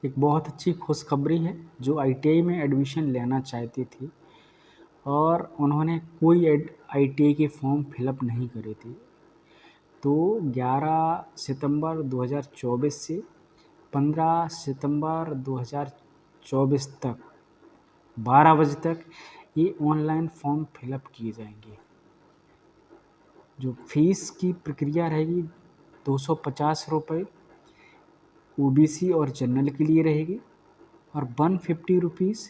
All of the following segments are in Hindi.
एक बहुत अच्छी खुशखबरी है जो आईटीआई में एडमिशन लेना चाहती थी और उन्होंने कोई आईटीआई के फॉर्म फिलअप नहीं करे थे। तो 11 सितंबर 2024 से 15 सितंबर 2024 तक 12 बजे तक ये ऑनलाइन फॉर्म फिलअप किए जाएंगे। जो फीस की प्रक्रिया रहेगी 250 रुपये ओबीसी और जनरल के लिए रहेगी और 150 रुपीज़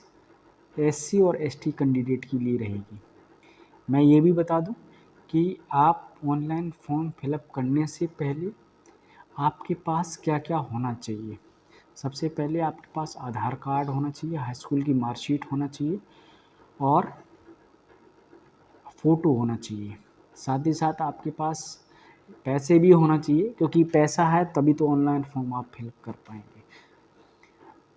एससी और एसटी कैंडिडेट के लिए रहेगी। मैं ये भी बता दूं कि आप ऑनलाइन फॉर्म फिलअप करने से पहले आपके पास क्या क्या होना चाहिए। सबसे पहले आपके पास आधार कार्ड होना चाहिए, हाई स्कूल की मार्कशीट होना चाहिए और फ़ोटो होना चाहिए। साथ ही साथ आपके पास पैसे भी होना चाहिए, क्योंकि पैसा है तभी तो ऑनलाइन फॉर्म आप फिलअप कर पाएंगे।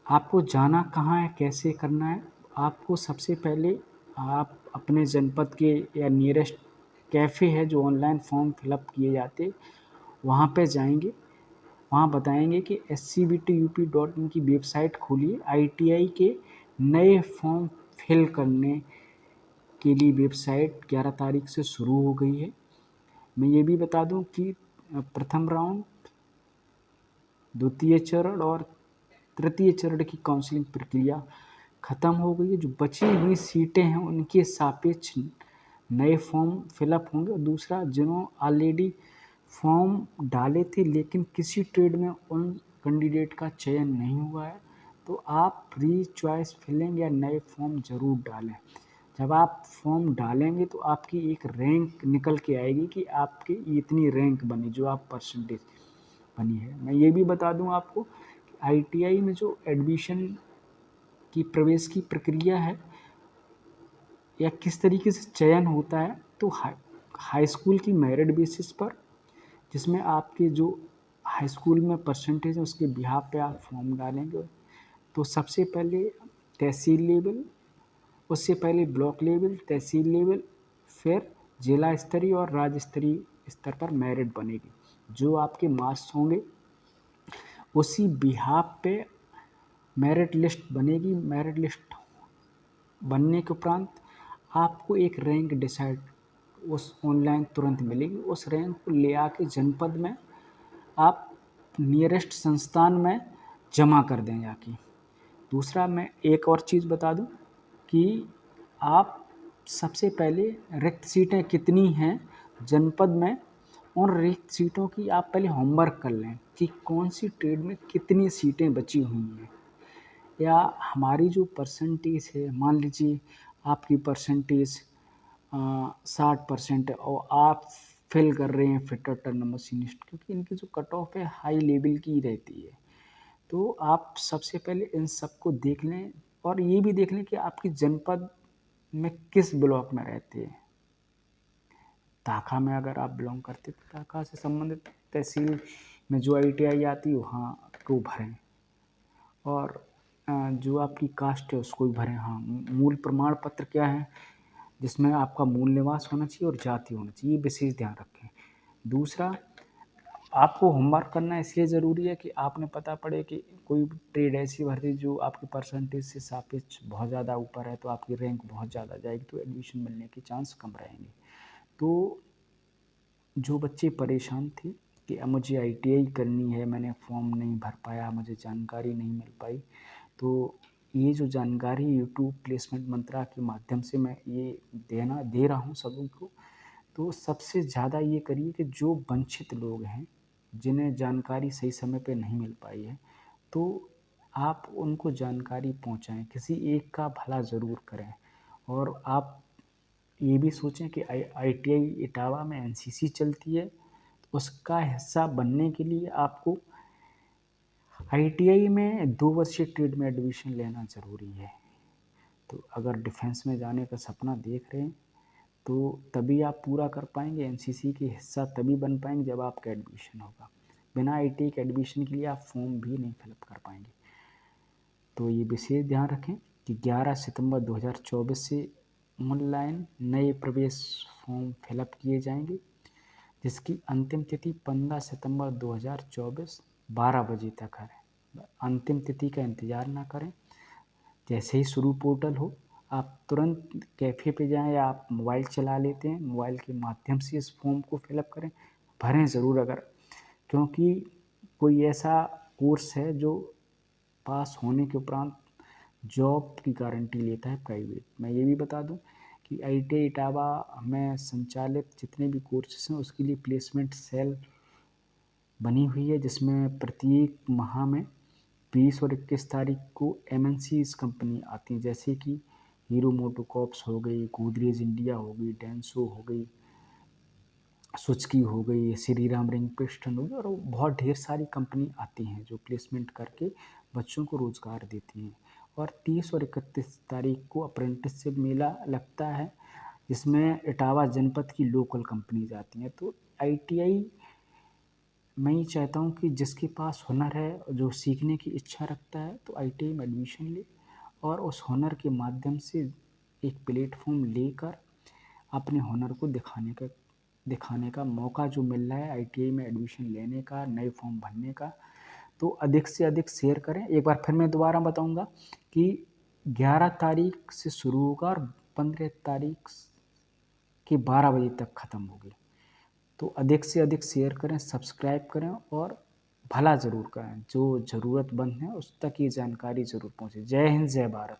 आपको जाना कहाँ है, कैसे करना है? आपको सबसे पहले आप अपने जनपद के या नियरेस्ट कैफ़े है जो ऑनलाइन फॉर्म फिलअप किए जाते, वहाँ पे जाएंगे। वहाँ बताएंगे कि scbtup.in की वेबसाइट खोलिए। आईटीआई के नए फॉर्म फिल करने के लिए वेबसाइट 11 तारीख से शुरू हो गई है। मैं ये भी बता दूं कि प्रथम राउंड, द्वितीय चरण और तृतीय चरण की काउंसलिंग प्रक्रिया ख़त्म हो गई है। जो बची हुई सीटें हैं उनके सापेक्ष नए फॉर्म फिलअप होंगे। और दूसरा, जिन्होंने ऑलरेडी फॉर्म डाले थे लेकिन किसी ट्रेड में उन कैंडिडेट का चयन नहीं हुआ है, तो आप री चॉइस फिलिंग या नए फॉर्म ज़रूर डालें। जब आप फॉर्म डालेंगे तो आपकी एक रैंक निकल के आएगी कि आपकी इतनी रैंक बनी, जो आप परसेंटेज बनी है। मैं ये भी बता दूं आपको कि आईटीआई में जो एडमिशन की प्रवेश की प्रक्रिया है या किस तरीके से चयन होता है, तो हाई स्कूल की मेरिट बेसिस पर, जिसमें आपके जो हाई स्कूल में परसेंटेज है उसके बिहाफ पे आप फॉर्म डालेंगे। तो सबसे पहले तहसील लेवल, उससे पहले ब्लॉक लेवल, तहसील लेवल, फिर जिला स्तरीय और राज्य स्तरीय स्तर पर मेरिट बनेगी। जो आपके मार्क्स होंगे उसी बिहाफ पे मेरिट लिस्ट बनेगी। मेरिट लिस्ट बनने के उपरांत आपको एक रैंक डिसाइड उस ऑनलाइन तुरंत मिलेगी। उस रैंक को ले आके जनपद में आप नियरेस्ट संस्थान में जमा कर दें जाके। दूसरा, मैं एक और चीज़ बता दूं कि आप सबसे पहले रिक्त सीटें कितनी हैं जनपद में, उन रिक्त सीटों की आप पहले होमवर्क कर लें कि कौन सी ट्रेड में कितनी सीटें बची हुई हैं। या हमारी जो परसेंटेज है, मान लीजिए आपकी परसेंटेज 60% है और आप फिल कर रहे हैं फिटर टर्नर मशीनिस्ट, क्योंकि इनकी जो कट ऑफ है हाई लेवल की रहती है। तो आप सबसे पहले इन सबको देख लें और ये भी देख लें कि आपकी जनपद में किस ब्लॉक में रहते हैं। ताखा में अगर आप बिलोंग करते तो ताखा से संबंधित तहसील में जो आईटीआई आती है वहाँ को भरें, और जो आपकी कास्ट है उसको भी भरें। हाँ, मूल प्रमाण पत्र क्या है, जिसमें आपका मूल निवास होना चाहिए और जाति होना चाहिए, ये विशेष ध्यान रखें। दूसरा, आपको होमवर्क करना इसलिए ज़रूरी है कि आपने पता पड़े कि कोई ट्रेड ऐसी भर्ती जो आपके परसेंटेज से सापेक्ष बहुत ज़्यादा ऊपर है, तो आपकी रैंक बहुत ज़्यादा जाएगी, तो एडमिशन मिलने के चांस कम रहेंगे। तो जो बच्चे परेशान थे कि अब मुझे आईटीआई करनी है, मैंने फॉर्म नहीं भर पाया, मुझे जानकारी नहीं मिल पाई, तो ये जो जानकारी यूट्यूब प्लेसमेंट मंत्रा के माध्यम से मैं ये दे रहा हूँ सबों को। तो सबसे ज़्यादा ये करिए कि जो वंचित लोग हैं, जिन्हें जानकारी सही समय पे नहीं मिल पाई है, तो आप उनको जानकारी पहुंचाएं, किसी एक का भला ज़रूर करें। और आप ये भी सोचें कि आईटीआई इटावा में एनसीसी चलती है, तो उसका हिस्सा बनने के लिए आपको आईटीआई में 2 वर्षीय ट्रेड में एडमिशन लेना ज़रूरी है। तो अगर डिफेंस में जाने का सपना देख रहे हैं तो तभी आप पूरा कर पाएंगे, एनसीसी के हिस्सा तभी बन पाएंगे जब आपका एडमिशन होगा। बिना आईटीआई के एडमिशन के लिए आप फॉर्म भी नहीं फिलअप कर पाएंगे। तो ये विशेष ध्यान रखें कि 11 सितंबर 2024 से ऑनलाइन नए प्रवेश फॉर्म फिलअप किए जाएंगे, जिसकी अंतिम तिथि 15 सितंबर 2024 12 बजे तक है। अंतिम तिथि का इंतज़ार ना करें। जैसे ही शुरू पोर्टल हो, आप तुरंत कैफ़े पे जाएँ या आप मोबाइल चला लेते हैं, मोबाइल के माध्यम से इस फॉर्म को फ़िलअप करें। भरें ज़रूर अगर, क्योंकि कोई ऐसा कोर्स है जो पास होने के उपरांत जॉब की गारंटी लेता है प्राइवेट। मैं ये भी बता दूँ कि आईटीआई इटावा में संचालित जितने भी कोर्सेज़ हैं उसके लिए प्लेसमेंट सेल बनी हुई है, जिसमें प्रत्येक माह में 20 और 21 तारीख को एमएनसीज़ कंपनी आती हैं, जैसे कि हीरो मोटोकॉर्प्स हो गई, गोदरेज इंडिया हो गई, डेंसो हो गई, सुजुकी हो गई, श्रीराम रिंग पिस्टन हो गई, और बहुत ढेर सारी कंपनी आती हैं जो प्लेसमेंट करके बच्चों को रोज़गार देती हैं। और 30 और 31 तारीख को अप्रेंटिसशिप मेला लगता है, जिसमें इटावा जनपद की लोकल कंपनीज आती हैं। तो आईटीआई, मैं ये चाहता हूँ कि जिसके पास हुनर है, जो सीखने की इच्छा रखता है, तो आईटीआई में एडमिशन ले और उस हुनर के माध्यम से एक प्लेटफॉर्म लेकर अपने हुनर को दिखाने का मौका जो मिल रहा है आईटीआई में एडमिशन लेने का, नए फॉर्म भरने का, तो अधिक से अधिक शेयर करें। एक बार फिर मैं दोबारा बताऊंगा कि 11 तारीख से शुरू होगा और 15 तारीख के 12 बजे तक ख़त्म होगी। तो अधिक से अधिक शेयर करें, सब्सक्राइब करें और भला ज़रूर करें। जो ज़रूरतमंद है उस तक ये जानकारी ज़रूर पहुँचे। जय हिंद, जय भारत।